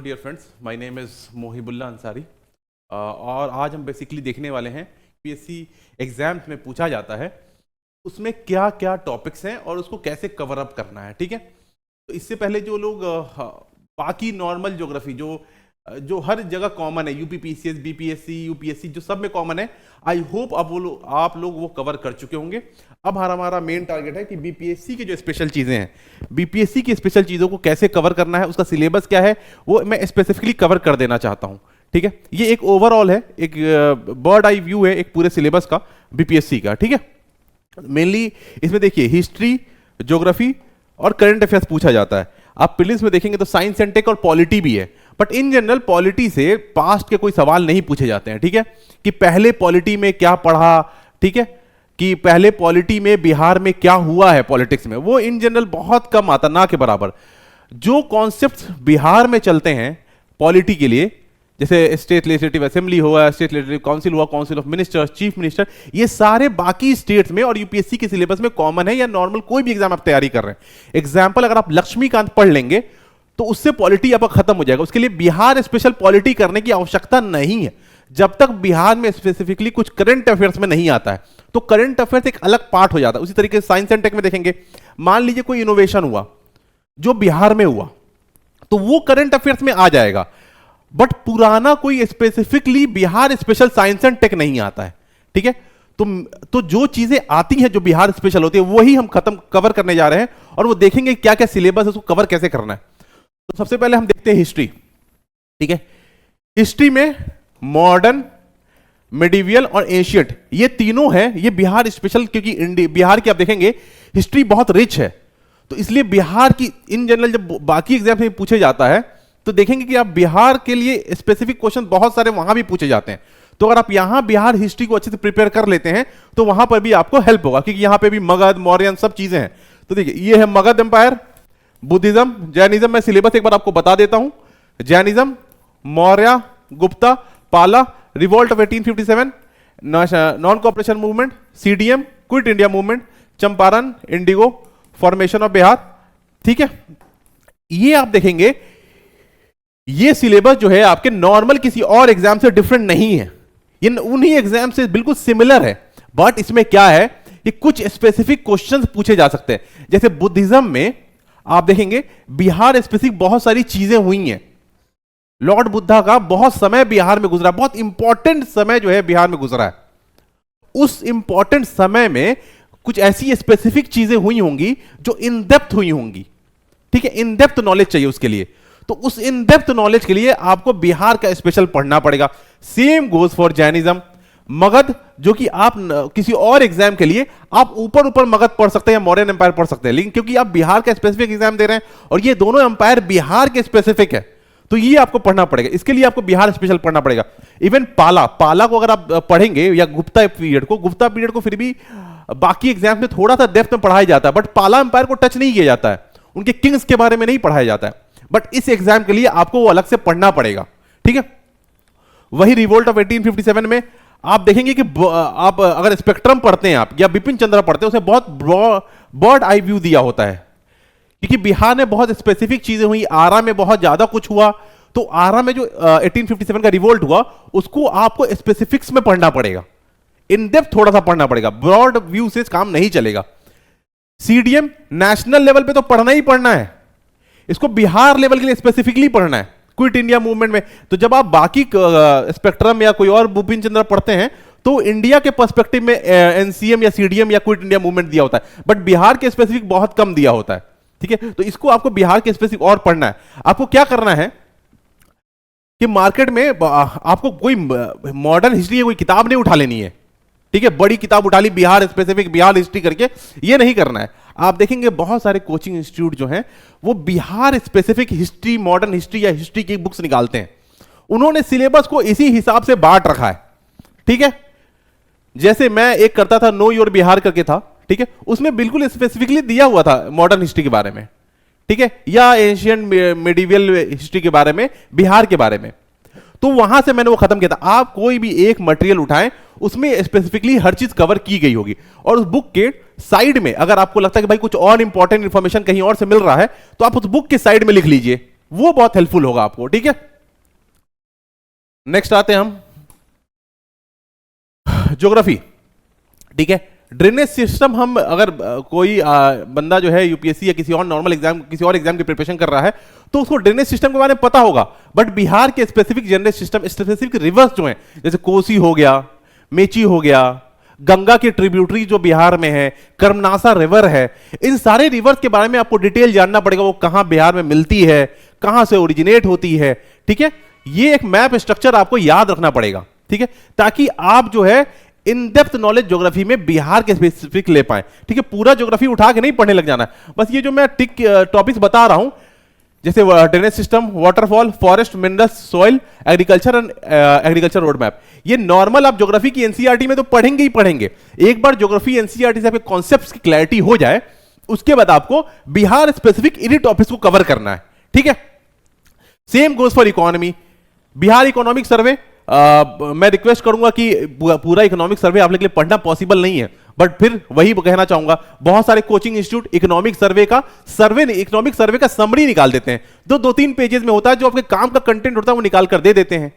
Dear friends, my name is Mohibullah Ansari और आज हम बेसिकली देखने वाले हैं पीएससी एग्जाम्स में पूछा जाता है उसमें क्या क्या टॉपिक्स हैं और उसको कैसे कवर अप करना है। ठीक है, तो इससे पहले जो लोग बाकी नॉर्मल ज्योग्राफी जो हर जगह कॉमन है, यूपी पीसीएस, बीपीएससी, यूपीएससी, जो सब में कॉमन है, आई होप अब आप लोग वो कवर कर चुके होंगे। अब हमारा मेन टारगेट है कि बीपीएससी की जो स्पेशल चीज़ें हैं, बीपीएससी की स्पेशल चीज़ों को कैसे कवर करना है, उसका सिलेबस क्या है, वो मैं स्पेसिफिकली कवर कर देना चाहता हूँ। ठीक है, ये एक ओवरऑल है, एक बर्ड आई व्यू है एक पूरे सिलेबस का बीपीएससी का। ठीक है, मेनली इसमें देखिए हिस्ट्री, ज्योग्राफी और करंट अफेयर्स पूछा जाता है। आप प्रीलिम्स में देखेंगे तो साइंस एंड टेक और पॉलिटी भी है, बट इन जनरल पॉलिटी से पास्ट के कोई सवाल नहीं पूछे जाते हैं। ठीक है, कि पहले पॉलिटी में क्या पढ़ा, ठीक है, कि पहले पॉलिटी में बिहार में क्या हुआ है पॉलिटिक्स में, वो इन जनरल बहुत कम आता, ना के बराबर। जो कॉन्सेप्ट्स बिहार में चलते हैं पॉलिटी के लिए, जैसे स्टेट लेजिस्लेटिव असेंबली हुआ, स्टेट लेजिस्लेटिव काउंसिल हुआ, council of ministers, chief minister, ये सारे बाकी स्टेट्स में और यूपीएससी के सिलेबस में कॉमन है, या नॉर्मल कोई भी एग्जाम आप तैयारी कर रहे हैं। एग्जाम्पल अगर आप लक्ष्मीकांत पढ़ लेंगे तो उससे पॉलिटी आपका खत्म हो जाएगा। उसके लिए बिहार स्पेशल पॉलिटी करने की आवश्यकता नहीं है जब तक बिहार में स्पेसिफिकली कुछ करंट अफेयर्स में नहीं आता है। तो करंट अफेयर्स एक अलग पार्ट हो जाता है। उसी तरीके से साइंस एंड टेक में देखेंगे, मान लीजिए कोई इनोवेशन हुआ जो बिहार में हुआ, तो वो करंट अफेयर्स में आ जाएगा, बट पुराना कोई specifically Bihar special science and tech नहीं आता है। ठीक है, तो जो चीजें आती हैं जो बिहार स्पेशल होती है वही हम कवर करने जा रहे हैं, और वो देखेंगे क्या क्या सिलेबस है, उसको कवर कैसे करना है। तो सबसे पहले हम देखते हैं हिस्ट्री। ठीक है, हिस्ट्री में मॉडर्न, मिडिवियल और एशियंट, ये तीनों हैं, ये बिहार स्पेशल, क्योंकि बिहार की आप देखेंगे हिस्ट्री बहुत रिच है, तो इसलिए बिहार की इन जनरल जब बाकी एग्जाम में पूछे जाता है तो देखेंगे कि आप बिहार के लिए स्पेसिफिक क्वेश्चन बहुत सारे वहां भी पूछे जाते हैं। तो अगर आप यहां बिहार हिस्ट्री को अच्छे से प्रिपेयर कर लेते हैं तो वहां पर भी आपको हेल्प होगा, क्योंकि यहां पे भी मगध, मौर्यन सब चीजें हैं। तो देखिए, ये है मगध एम्पायर, बुद्धिज्म, जैनिज्म। मैं सिलेबस एक बार आपको बता देता हूं। जैनिज्म, मौर्य, गुप्ता, पाला, revolt of 1857, non cooperation movement, CDM, quit India movement, Champaran, Indigo, formation of Bihar. ठीक है, ये आप देखेंगे, ये सिलेबस जो है आपके नॉर्मल किसी और एग्जाम से डिफरेंट नहीं है, ये उन्हीं एग्जाम से बिल्कुल सिमिलर है, बट इसमें क्या है कि कुछ स्पेसिफिक क्वेश्चंस पूछे जा सकते हैं। जैसे बुद्धिज्म में आप देखेंगे बिहार स्पेसिफिक बहुत सारी चीजें हुई हैं। लॉर्ड बुद्धा का बहुत समय बिहार में गुजरा, बहुत इंपॉर्टेंट समय जो है बिहार में गुजरा है। उस इंपॉर्टेंट समय में कुछ ऐसी स्पेसिफिक चीजें हुई होंगी जो इन डेप्थ हुई होंगी। ठीक है, इन डेप्थ नॉलेज चाहिए उसके लिए, तो उस इन डेप्थ नॉलेज के लिए आपको बिहार का स्पेशल पढ़ना पड़ेगा। Same goes for Jainism. Magadh, जो कि आप किसी और एग्जाम के लिए आप ऊपर ऊपर मगध पढ़ सकते हैं या मौर्यन एम्पायर पढ़ सकते हैं, लेकिन क्योंकि आप बिहार का स्पेसिफिक एग्जाम दे रहे हैं और ये दोनों एम्पायर बिहार के स्पेसिफिक है, तो ये आपको पढ़ना पड़ेगा। इसके लिए आपको बिहार स्पेशल पढ़ना पड़ेगा। इवन पाला को अगर आप पढ़ेंगे, या गुप्ता पीरियड को फिर भी बाकी एग्जाम में थोड़ा सा डेप्थ में पढ़ाया जाता है, बट पाला एम्पायर को टच नहीं किया जाता है, उनके किंग्स के बारे में नहीं पढ़ाया जाता है, बट इस एग्जाम के लिए आपको वो अलग से पढ़ना पड़ेगा। ठीक है, वही रिवोल्ट ऑफ 1857 में आप देखेंगे कि आप अगर स्पेक्ट्रम पढ़ते हैं आप, या बिपिन चंद्र पढ़ते हैं, उसे बहुत बर्ड आई व्यू दिया होता है, क्योंकि बिहार में बहुत स्पेसिफिक चीजें हुई, आरा में बहुत ज्यादा कुछ हुआ। तो आरा में जो 1857 का रिवोल्ट हुआ उसको आपको स्पेसिफिक्स में पढ़ना पड़ेगा, इन डेप्थ थोड़ा सा पढ़ना पड़ेगा, ब्रॉड व्यू से काम नहीं चलेगा। सीडीएम नेशनल लेवल पे तो पढ़ना ही पढ़ना है, इसको बिहार लेवल के लिए स्पेसिफिकली पढ़ना है, क्विट इंडिया मूवमेंट में। तो जब आप बाकी स्पेक्ट्रम या कोई और बिपिन चंद्र पढ़ते हैं तो इंडिया के पर्सपेक्टिव में एनसीएम या सीडीएम या क्विट इंडिया मूवमेंट दिया होता है, बट बिहार के स्पेसिफिक बहुत कम दिया होता है। ठीक है, तो इसको आपको बिहार के स्पेसिफिक और पढ़ना है। आपको क्या करना है कि मार्केट में आपको कोई मॉडर्न हिस्ट्री की कोई किताब नहीं उठा लेनी है। ठीक है, बड़ी किताब उठा ली बिहार स्पेसिफिक, बिहार हिस्ट्री करके, ये नहीं करना है। आप देखेंगे बहुत सारे कोचिंग इंस्टीट्यूट जो हैं वो Bihar specific history, modern history या हिस्ट्री की बुक्स निकालते हैं। उन्होंने सिलेबस को इसी हिसाब से बांट रखा है। ठीक है, जैसे मैं एक करता था, नो योर बिहार करके था। ठीक है, उसमें बिल्कुल स्पेसिफिकली दिया हुआ था मॉडर्न हिस्ट्री के बारे में, ठीक है, या एशियन मेडिवियल हिस्ट्री के बारे में, बिहार के बारे में। तो वहां से मैंने वो खत्म किया था। आप कोई भी एक मटेरियल उठाएं, उसमें स्पेसिफिकली हर चीज कवर की गई होगी, और उस बुक के साइड में अगर आपको लगता है कि भाई कुछ और इंपॉर्टेंट इंफॉर्मेशन कहीं और से मिल रहा है, तो आप उस बुक के साइड में लिख लीजिए वो बहुत हेल्पफुल होगा आपको, ठीक है। नेक्स्ट आते हैं हम ज्योग्राफी, ठीक है। ड्रेनेज सिस्टम, हम अगर कोई बंदा जो है यूपीएससी या किसी और नॉर्मल एग्जाम, किसी और एग्जाम की प्रिपरेशन कर रहा है, तो उसको ड्रेनेज सिस्टम के बारे में पता होगा। बट बिहार के specific drainage system, specific reverse जो हैं, जैसे कोसी हो गया, मेची हो गया, गंगा की ट्रिब्यूटरी जो बिहार में है, कर्मनासा रिवर है, इन सारे रिवर्स के बारे में आपको डिटेल जानना पड़ेगा। वो कहां बिहार में मिलती है, कहां से ओरिजिनेट होती है, ठीक है। ये एक मैप स्ट्रक्चर आपको याद रखना पड़ेगा, ठीक है, ताकि आप जो है इन डेप्थ नॉलेज ज्योग्राफी में बिहार के स्पेसिफिक ले पाए, ठीक है। पूरा ज्योग्राफी उठा के नहीं पढ़ने लग जाना है। बस ये जो मैं टिक टॉपिक्स बता रहा हूं, जैसे drainage system, waterfall, forest, minerals, soil, agriculture and agriculture road map, ये नॉर्मल आप ज्योग्राफी की एनसीईआरटी में तो पढ़ेंगे ही पढ़ेंगे। एक बार ज्योग्राफी एनसीईआरटी से आपके कॉन्सेप्ट्स की क्लैरिटी हो जाए, उसके बाद आपको बिहार स्पेसिफिक इन्हीं टॉपिक्स को कवर करना है, ठीक है। Same goes for economy, Bihar economic सर्वे। मैं रिक्वेस्ट करूंगा कि पूरा इकोनॉमिक सर्वे आप लोगों के लिए पढ़ना पॉसिबल नहीं है, बट फिर वही कहना चाहूंगा, बहुत सारे कोचिंग इंस्टीट्यूट इकोनॉमिक सर्वे का समरी निकाल देते हैं, दो तीन पेजेस में होता है, जो आपके काम का कंटेंट होता है वो निकाल कर दे देते हैं।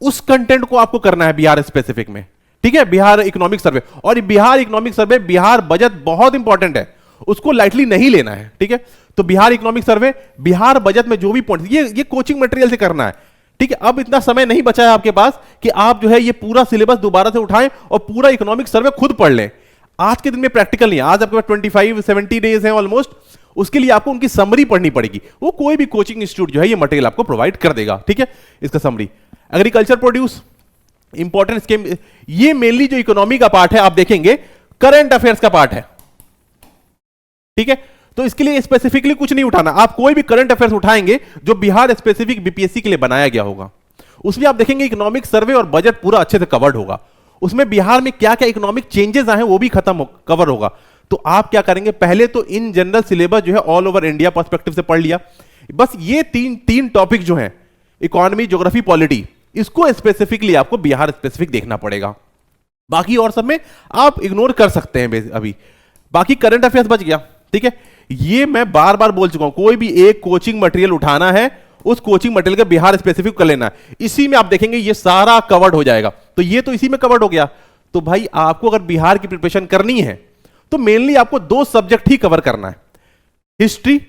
उस कंटेंट को आपको करना है बिहार स्पेसिफिक में, ठीक है, बिहार इकोनॉमिक सर्वे। और Bihar economic survey, Bihar budget बहुत इंपॉर्टेंट है, उसको लाइटली नहीं लेना है, ठीक है। तो Bihar economic survey, Bihar budget में जो भी पॉइंट, ये कोचिंग मटेरियल से करना है, ठीक है। अब इतना समय नहीं बचा है आपके पास कि आप जो है ये पूरा सिलेबस दोबारा से उठाएं और पूरा इकोनॉमिक सर्वे खुद पढ़ लें। आज के दिन में प्रैक्टिकल नहीं है, आज आपके पास 25-70 डेज हैं ऑलमोस्ट, उसके लिए आपको उनकी समरी पढ़नी पड़ेगी। वो कोई भी कोचिंग इंस्टीट्यूट जो है ये मटेरियल आपको प्रोवाइड कर देगा, ठीक है। इसका summary, agriculture produce, important scheme, ये मेनली जो इकोनॉमी का पार्ट है आप देखेंगे, करंट अफेयर्स का पार्ट है, ठीक है। तो इसके लिए स्पेसिफिकली कुछ नहीं उठाना, आप कोई भी करंट अफेयर्स उठाएंगे जो बिहार स्पेसिफिक बीपीएससी के लिए बनाया गया होगा, उसमें आप देखेंगे इकोनॉमिक सर्वे और बजट पूरा अच्छे से कवर्ड होगा। उसमें बिहार में क्या क्या इकोनॉमिक चेंजेस आए हैं वो भी कवर होगा। तो आप क्या करेंगे, पहले तो इन जनरल सिलेबस जो है ऑल ओवर इंडिया पर्सपेक्टिव से पढ़ लिया। बस ये तीन टॉपिक जो हैं, इकोनॉमी, ज्योग्राफी, पॉलिटी, इसको स्पेसिफिकली आपको बिहार स्पेसिफिक देखना पड़ेगा। बाकी और सब में आप इग्नोर कर सकते हैं अभी। बाकी करंट अफेयर्स बच गया, ठीक है। ये मैं बार बार बोल चुका हूं, कोई भी एक कोचिंग मटेरियल उठाना है, उस कोचिंग मटेरियल का बिहार स्पेसिफिक कर लेना है, इसी में आप देखेंगे ये सारा कवर्ड हो जाएगा। तो ये तो इसी में कवर्ड हो गया। तो भाई आपको अगर बिहार की प्रिपरेशन करनी है तो मेनली आपको 2 सब्जेक्ट ही कवर करना है, हिस्ट्री,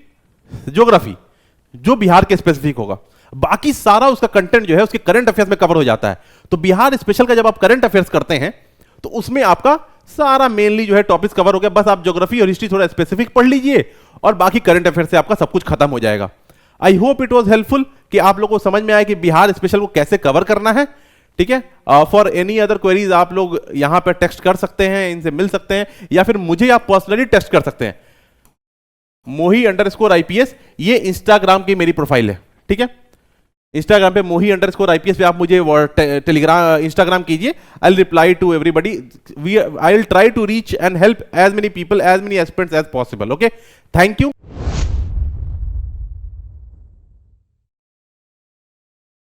ज्योग्राफी, जो बिहार के स्पेसिफिक होगा। बाकी सारा उसका कंटेंट जो है उसके करंट अफेयर्स में कवर हो जाता है। तो बिहार स्पेशल का जब आप करंट अफेयर्स करते हैं तो उसमें आपका सारा मेनली जो है टॉपिक्स कवर हो गया। बस आप ज्योग्राफी और हिस्ट्री थोड़ा स्पेसिफिक पढ़ लीजिए और बाकी करंट अफेयर से आपका सब कुछ खत्म हो जाएगा। I hope it was helpful कि आप लोगों को समझ में आया कि बिहार स्पेशल को कैसे कवर करना है, ठीक है। फॉर एनी अदर क्वेरीज आप लोग यहां पर टेक्स्ट कर सकते हैं, इनसे मिल सकते हैं, या फिर मुझे आप पर्सनली टेक्स्ट कर सकते हैं। mohi_IPS ये इंस्टाग्राम की मेरी प्रोफाइल है, ठीक है। इंस्टाग्राम पे mohi_IPS पे आप मुझे टेलीग्राम, इंस्टाग्राम कीजिए। I will reply to everybody, I will try to reach and help as many people, as many aspirants as possible. Okay, thank you.